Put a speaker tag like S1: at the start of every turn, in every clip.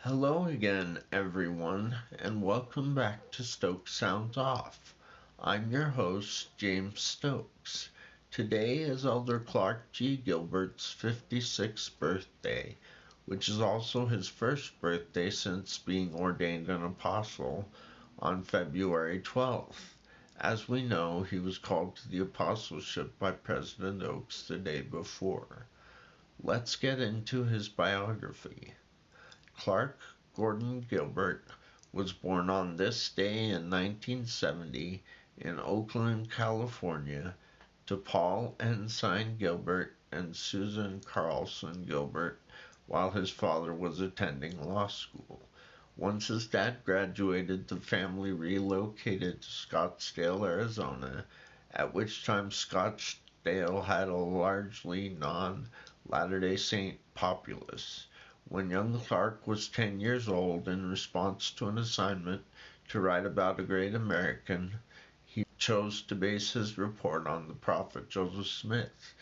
S1: Hello again, everyone, and welcome back to Stokes Sounds Off. I'm your host, James Stokes. Today is Elder Clark G. Gilbert's 56th birthday, which is also his first birthday since being ordained an apostle on February 12th. As we know, he was called to the apostleship by President Oaks the day before. Let's get into his biography. Clark Gordon Gilbert was born on this day in 1970 in Oakland, California, to Paul Ensign Gilbert and Susan Carlson Gilbert while his father was attending law school. Once his dad graduated, the family relocated to Scottsdale, Arizona, at which time Scottsdale had a largely non Latter day Saint populace. When young Clark was 10 years old, in response to an assignment to write about a great American, he chose to base his report on the prophet Joseph Smith.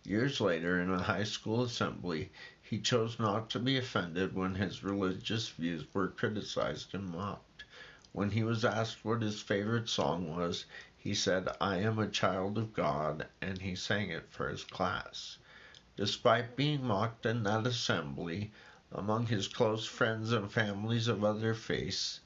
S1: Years later, in a high school assembly, he chose not to be offended when his religious views were criticized and mocked. When he was asked what his favorite song was, he said, "I am a child of God," and he sang it for his class. Despite being mocked in that assembly, among his close friends and families of other faiths,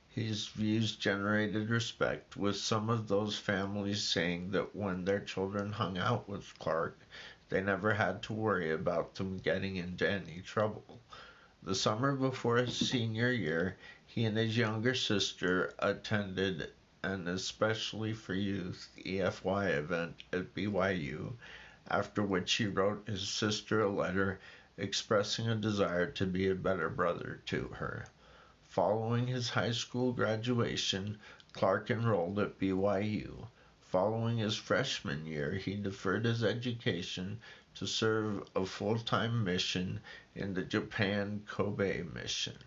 S1: his views generated respect, with some of those families saying that when their children hung out with Clark, they never had to worry about them getting into any trouble. The summer before his senior year, he and his younger sister attended an especially for youth EFY event at BYU, after which he wrote his sister a letter expressing a desire to be a better brother to her. Following his high school graduation, Clark enrolled at BYU. Following his freshman year, he deferred his education to serve a full-time mission in the Japan Kobe mission.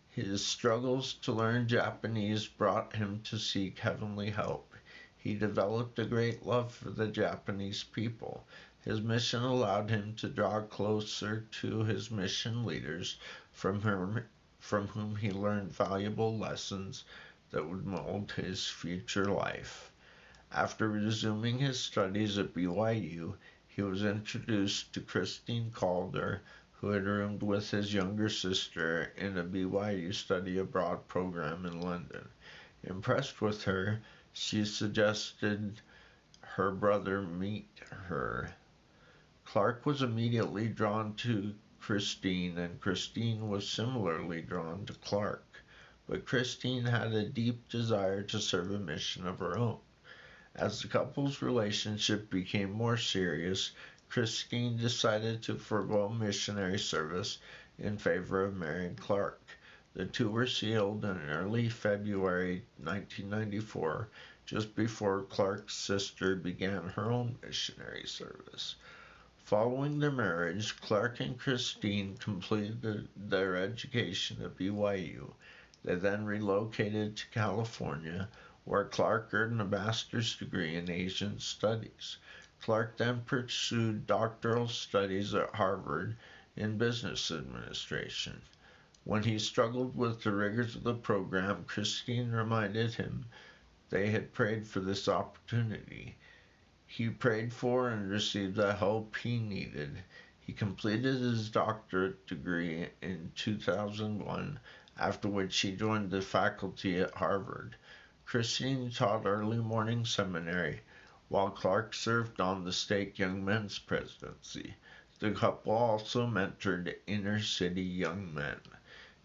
S1: His struggles to learn Japanese brought him to seek heavenly help. He developed a great love for the Japanese people. His mission allowed him to draw closer to his mission leaders, from whom he learned valuable lessons that would mold his future life. After resuming his studies at BYU, he was introduced to Christine Calder, who had roomed with his younger sister in a BYU study abroad program in London. Impressed with her, she suggested her brother meet her. Clark was immediately drawn to Christine, and Christine was similarly drawn to Clark. But Christine had a deep desire to serve a mission of her own. As the couple's relationship became more serious, Christine decided to forego missionary service in favor of marrying Clark. The two were sealed in early February 1994, just before Clark's sister began her own missionary service. Following their marriage, Clark and Christine completed their education at BYU. They then relocated to California, where Clark earned a master's degree in Asian studies. Clark then pursued doctoral studies at Harvard in business administration. When he struggled with the rigors of the program, Christine reminded him they had prayed for this opportunity. He prayed for and received the help he needed. He completed his doctorate degree in 2001, after which he joined the faculty at Harvard. Christine taught early morning seminary, while Clark served on the state young men's presidency. The couple also mentored inner city young men.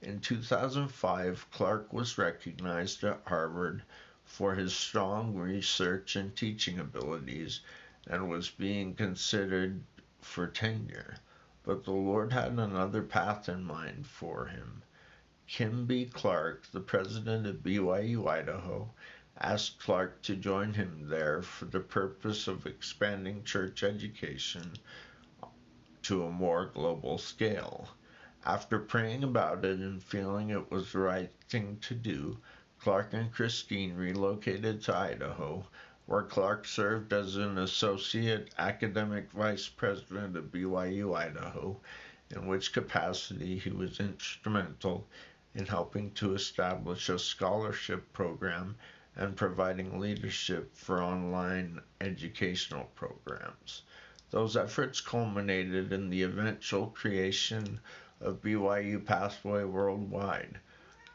S1: In 2005, Clark was recognized at Harvard for his strong research and teaching abilities and was being considered for tenure. But the Lord had another path in mind for him. Kim B. Clark, the president of BYU Idaho, asked Clark to join him there for the purpose of expanding church education to a more global scale. After praying about it and feeling it was the right thing to do, Clark and Christine relocated to Idaho, where Clark served as an associate academic vice president of BYU Idaho, in which capacity he was instrumental in helping to establish a scholarship program and providing leadership for online educational programs. Those efforts culminated in the eventual creation of BYU Pathway Worldwide.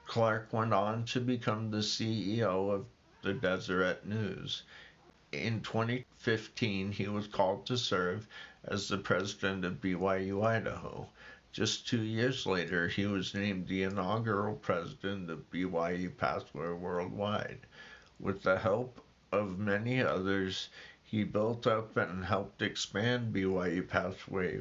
S1: Clark went on to become the CEO of the Deseret News. In 2015, he was called to serve as the president of BYU Idaho. Just 2 years later, he was named the inaugural president of BYU Pathway Worldwide. With the help of many others, he built up and helped expand BYU Pathway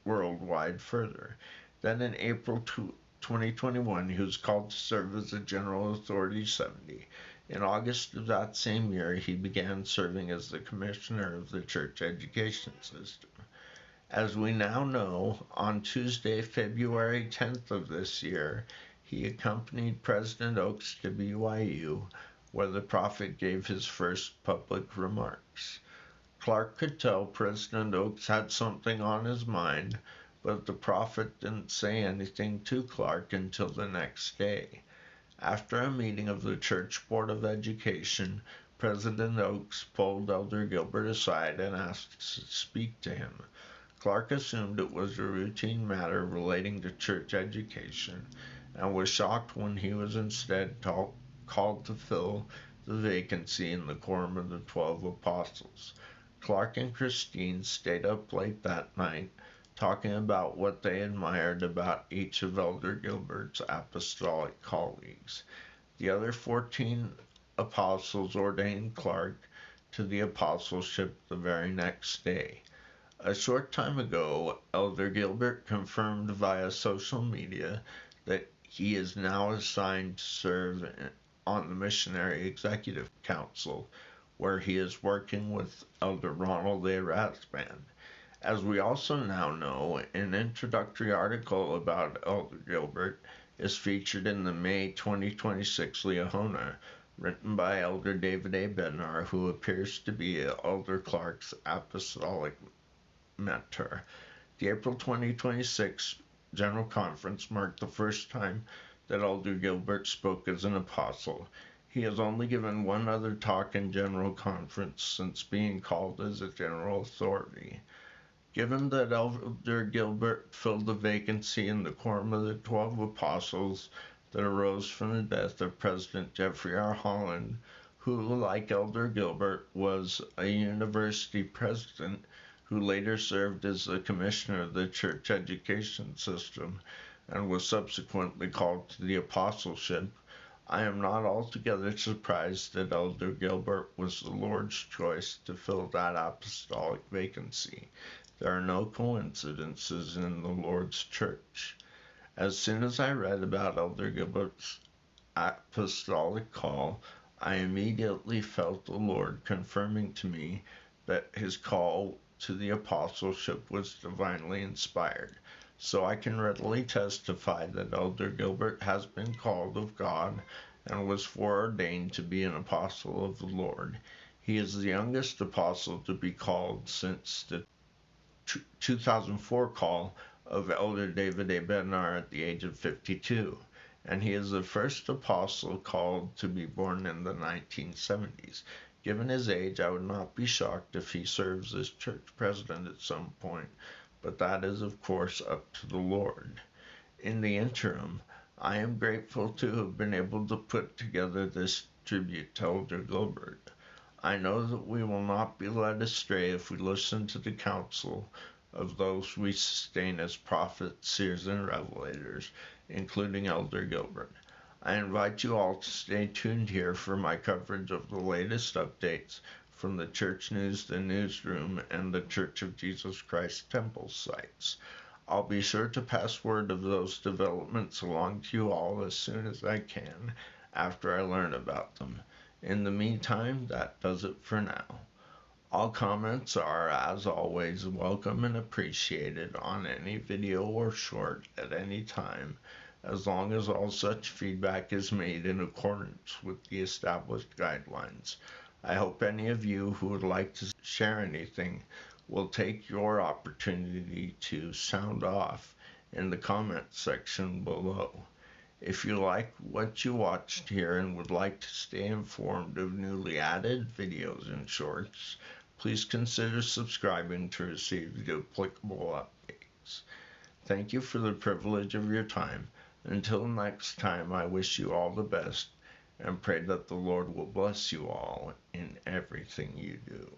S1: Worldwide further. Then in April 2021, he was called to serve as the General Authority 70. In August of that same year, he began serving as the Commissioner of the Church Education System. As we now know, on Tuesday, February 10th of this year, he accompanied President Oaks to BYU, where the prophet gave his first public remarks. Clark could tell President Oaks had something on his mind, but the prophet didn't say anything to Clark until the next day. After a meeting of the Church Board of Education, President Oaks pulled Elder Gilbert aside and asked to speak to him. Clark assumed it was a routine matter relating to church education and was shocked when he was instead called to fill the vacancy in the quorum of the 12 apostles. Clark and Christine stayed up late that night talking about what they admired about each of Elder Gilbert's apostolic colleagues. The other 14 apostles ordained Clark to the apostleship the very next day. A short time ago, Elder Gilbert confirmed via social media that he is now assigned to serve on the Missionary Executive Council, where he is working with Elder Ronald A. Rathband. As we also now know, an introductory article about Elder Gilbert is featured in the May 2026 Liahona, written by Elder David A. Bednar, who appears to be Elder Clark's apostolic mentor. The April 2026 General Conference marked the first time that Elder Gilbert spoke as an apostle. He has only given one other talk in General Conference since being called as a general authority. Given that Elder Gilbert filled the vacancy in the quorum of the 12 apostles that arose from the death of President Jeffrey R. Holland, who, like Elder Gilbert, was a university president who later served as the commissioner of the church education system and was subsequently called to the apostleship, I am not altogether surprised that Elder Gilbert was the Lord's choice to fill that apostolic vacancy. There are no coincidences in the Lord's church. As soon as I read about Elder Gilbert's apostolic call, I immediately felt the Lord confirming to me that his call to the apostleship was divinely inspired. So I can readily testify that Elder Gilbert has been called of God and was foreordained to be an apostle of the Lord. He is the youngest apostle to be called since the 2004 call of Elder David A. Bednar at the age of 52, and he is the first apostle called to be born in the 1970s. Given his age, I would not be shocked if he serves as church president at some point, but that is, of course, up to the Lord. In the interim, I am grateful to have been able to put together this tribute to Elder Gilbert. I know that we will not be led astray if we listen to the counsel of those we sustain as prophets, seers, and revelators, including Elder Gilbert. I invite you all to stay tuned here for my coverage of the latest updates from the Church News, the Newsroom, and the Church of Jesus Christ Temple sites. I'll be sure to pass word of those developments along to you all as soon as I can after I learn about them. In the meantime, that does it for now. All comments are, as always, welcome and appreciated on any video or short at any time, as long as all such feedback is made in accordance with the established guidelines. I hope any of you who would like to share anything We'll take your opportunity to sound off in the comments section below. If you like what you watched here and would like to stay informed of newly added videos and shorts, please consider subscribing to receive the applicable updates. Thank you for the privilege of your time. Until next time, I wish you all the best and pray that the Lord will bless you all in everything you do.